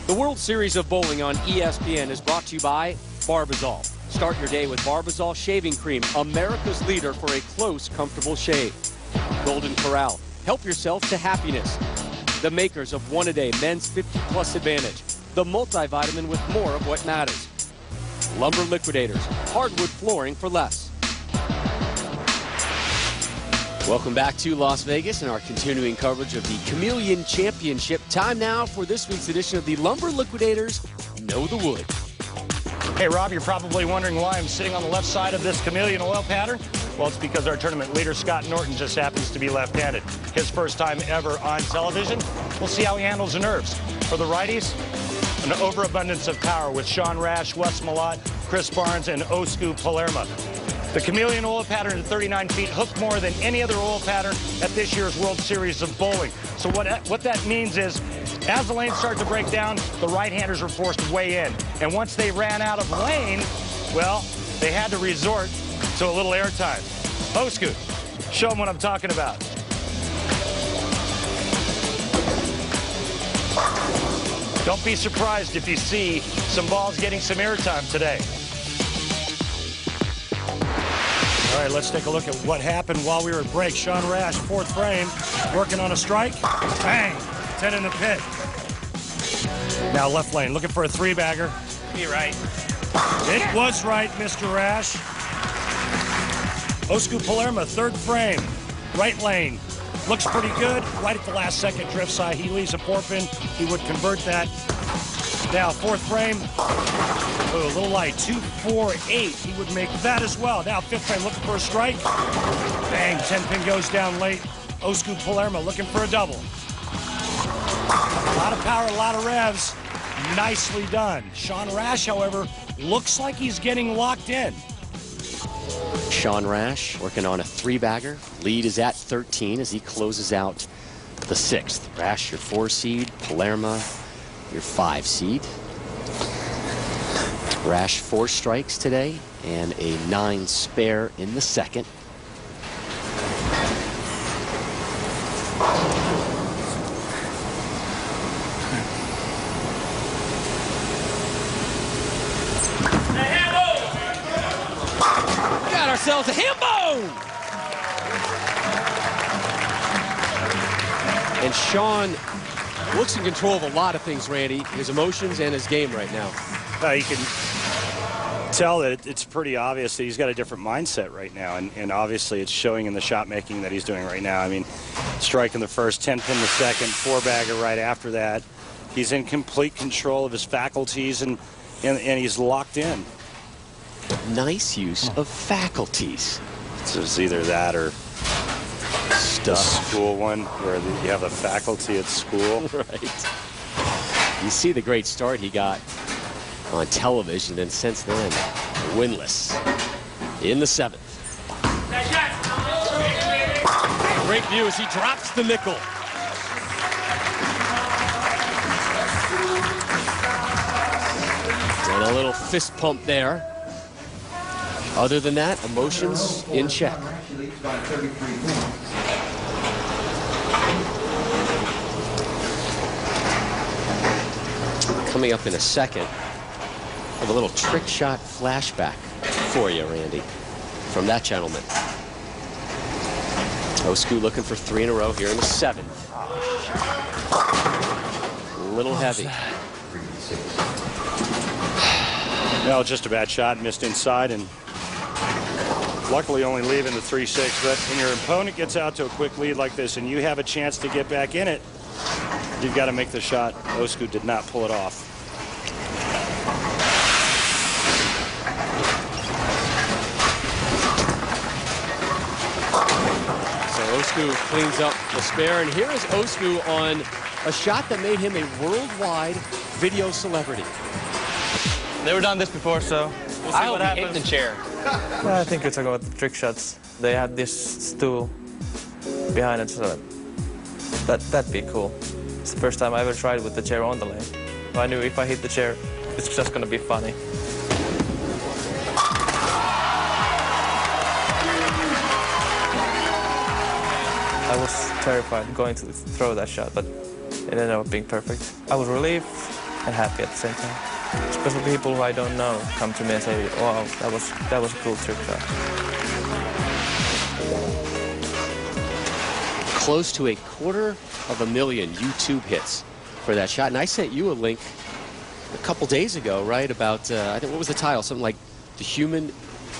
The World Series of Bowling on ESPN is brought to you by Barbazol. Start your day with Barbazol Shaving Cream, America's leader for a close, comfortable shave. Golden Corral, help yourself to happiness. The makers of One A Day Men's 50+ Advantage, the multivitamin with more of what matters. Lumber Liquidators, hardwood flooring for less. Welcome back to Las Vegas and our continuing coverage of the Chameleon Championship. Time now for this week's edition of the Lumber Liquidators Know the Wood. Hey, Rob, you're probably wondering why I'm sitting on the left side of this chameleon oil pattern. Well, it's because our tournament leader, Scott Norton, just happens to be left-handed. His first time ever on television. We'll see how he handles the nerves. For the righties, an overabundance of power with Sean Rash, Wes Malott, Chris Barnes, and Osku Palermo. The chameleon oil pattern at 39 feet hooked more than any other oil pattern at this year's World Series of Bowling. So what that means is, as the lanes start to break down, the right-handers were forced to weigh in. And once they ran out of lane, well, they had to resort to a little airtime. Osku, show them what I'm talking about. Don't be surprised if you see some balls getting some airtime today. All right, let's take a look at what happened while we were at break. Sean Rash, fourth frame, working on a strike. Bang, 10 in the pit. Now left lane, looking for a three-bagger. Be right. It was right, Mr. Rash. Osku Palermo, third frame, right lane. Looks pretty good. Right at the last second, drifts high. He leaves a four pin. He would convert that. Now, fourth frame. Oh, a little light. 2-4-8. He would make that as well. Now, fifth frame, looking for a strike. Bang, 10 pin goes down late. Osku Palermo looking for a double. A lot of power, a lot of revs. Nicely done. Sean Rash, however, looks like he's getting locked in. Sean Rash working on a three-bagger. Lead is at 13 as he closes out the sixth. Rash, your 4 seed. Palermo, your 5 seed. Rash 4 strikes today and a 9 spare in the second. Got ourselves a ham bone! And Sean looks in control of a lot of things, Randy. His emotions and his game right now. You can tell that it's pretty obvious that he's got a different mindset right now, and obviously it's showing in the shot making that he's doing right now. I mean, striking the first, 10 pin the second, 4-bagger right after that. He's in complete control of his faculties, and he's locked in. Nice use of faculties. So it's either that or the school one where you have a faculty at school. Right. You see the great start he got on television, and since then, winless in the seventh. Great view as he drops the nickel. And a little fist pump there. Other than that, emotions in check. Coming up in a second, I have a little trick shot flashback for you, Randy, from that gentleman. Osku looking for 3 in a row here in the seventh. A little heavy. No, just a bad shot, missed inside, and luckily only leaving the 3-6. But when your opponent gets out to a quick lead like this and you have a chance to get back in it, you've got to make the shot. Osku did not pull it off. So Osku cleans up the spare, and here is Osku on a shot that made him a worldwide video celebrity. Never done this before, so we'll see what happens. Hit the chair. I think you're talking about the trick shots. They had this stool behind it, so that'd be cool. It's the first time I ever tried with the chair on the lane. I knew if I hit the chair, it's just gonna be funny. I was terrified going to throw that shot, but it ended up being perfect. I was relieved and happy at the same time. Especially people who I don't know come to me and say, wow, that was a cool trick shot. Close to 250,000 YouTube hits for that shot. And I sent you a link a couple days ago, right, about, I think, what was the title? Something like The Human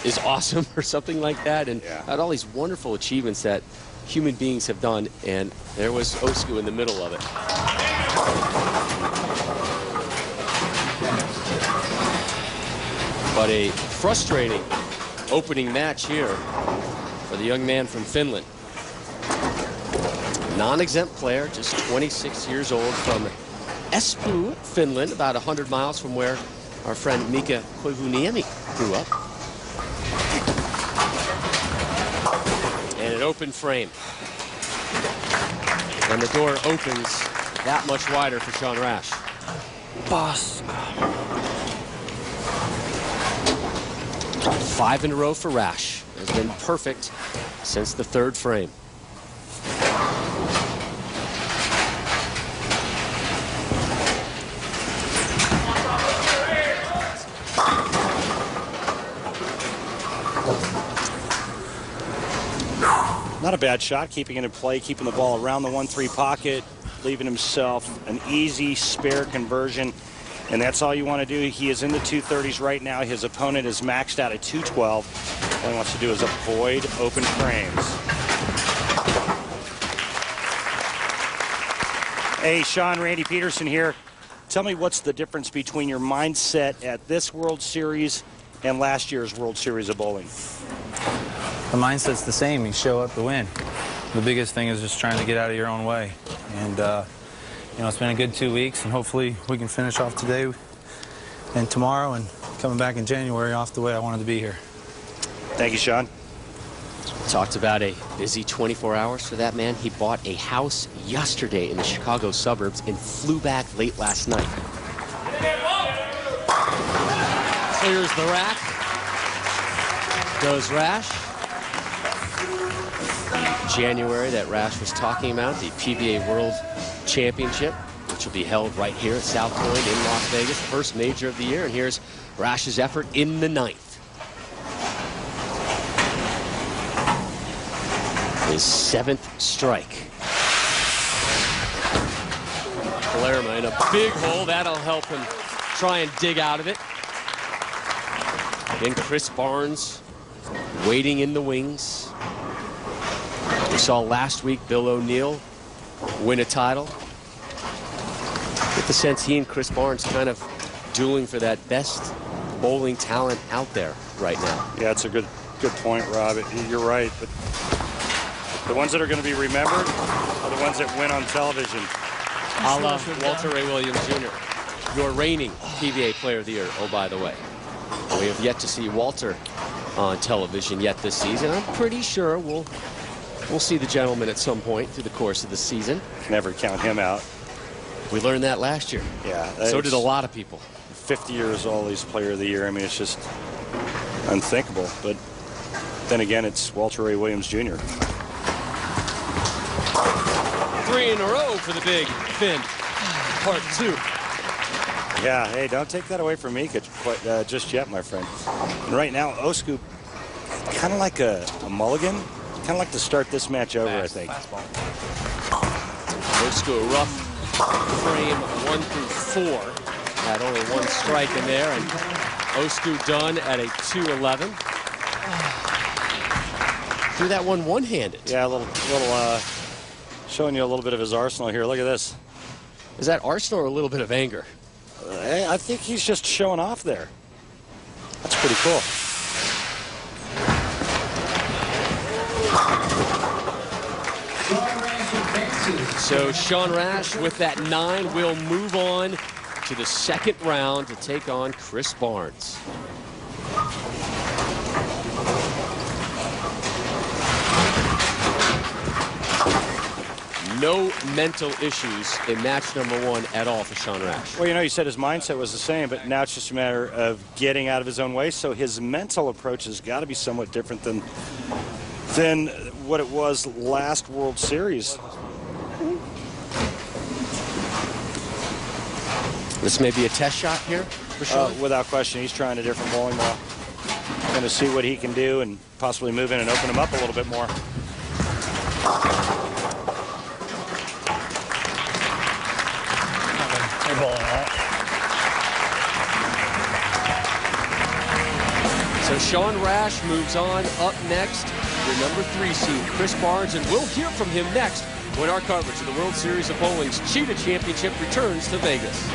is Awesome or something like that. And had all these wonderful achievements that human beings have done. And there was Osku in the middle of it. But a frustrating opening match here for the young man from Finland. Non-exempt player, just 26 years old, from Espoo, Finland, about 100 miles from where our friend Mika Koivuniemi grew up. And an open frame. And the door opens that much wider for Sean Rash. Boss. 5 in a row for Rash. Has been perfect since the third frame. Not a bad shot, keeping it in play, keeping the ball around the 1-3 pocket, leaving himself an easy spare conversion. And that's all you want to do. He is in the 230s right now. His opponent is maxed out at 212. All he wants to do is avoid open frames. Hey, Sean, Randy Peterson here. Tell me what's the difference between your mindset at this World Series and last year's World Series of bowling? The mindset's the same. You show up to win. The biggest thing is just trying to get out of your own way. And, you know, it's been a good 2 weeks, and hopefully we can finish off today and tomorrow and coming back in January off the way I wanted to be here. Thank you, Sean. Talked about a busy 24 hours for that man. He bought a house yesterday in the Chicago suburbs and flew back late last night. Clears the rack. Goes Rash. January that Rash was talking about, the PBA World Championship, which will be held right here at South Point in Las Vegas, first major of the year. And here's Rash's effort in the 9th. His 7th strike. Palermo in a big hole. That'll help him try and dig out of it. Again, Chris Barnes waiting in the wings. We saw last week Bill O'Neill win a title. Get the sense he and Chris Barnes kind of dueling for that best bowling talent out there right now. Yeah, it's a good point, Rob. You're right, but the ones that are going to be remembered are the ones that win on television. A la Walter Ray Williams Jr., your reigning PBA Player of the Year, oh, by the way. We have yet to see Walter on television yet this season. I'm pretty sure we'll see the gentleman at some point through the course of the season. Never count him out. We learned that last year. Yeah. So did a lot of people. 50 years old, he's Player of the Year. I mean, it's just unthinkable. But then again, it's Walter Ray Williams Jr. 3 in a row for the big Finn. Part 2. Yeah, hey, don't take that away from me just yet, my friend. And right now, Osku, kind of like a mulligan. Kind of like to start this match over, I think. Osku, a rough frame 1 through 4. Had only 1 strike in there, and Osku done at a 211. Threw that one one-handed. Yeah, a little showing you a little bit of his arsenal here. Look at this. Is that arsenal or a little bit of anger? I think he's just showing off there. That's pretty cool. So Sean Rash with that 9 will move on to the second round to take on Chris Barnes. No mental issues in match number 1 at all for Sean Rash. Well, you know, you said his mindset was the same, but now it's just a matter of getting out of his own way. So his mental approach has got to be somewhat different than what it was last World Series. This may be a test shot here for Sean. Without question, he's trying a different bowling ball. Going to see what he can do and possibly move in and open him up a little bit more. You're bowling out. So Sean Rash moves on. Up next, your number 3 seed, Chris Barnes, and we'll hear from him next when our coverage of the World Series of Bowling's Cheetah Championship returns to Vegas.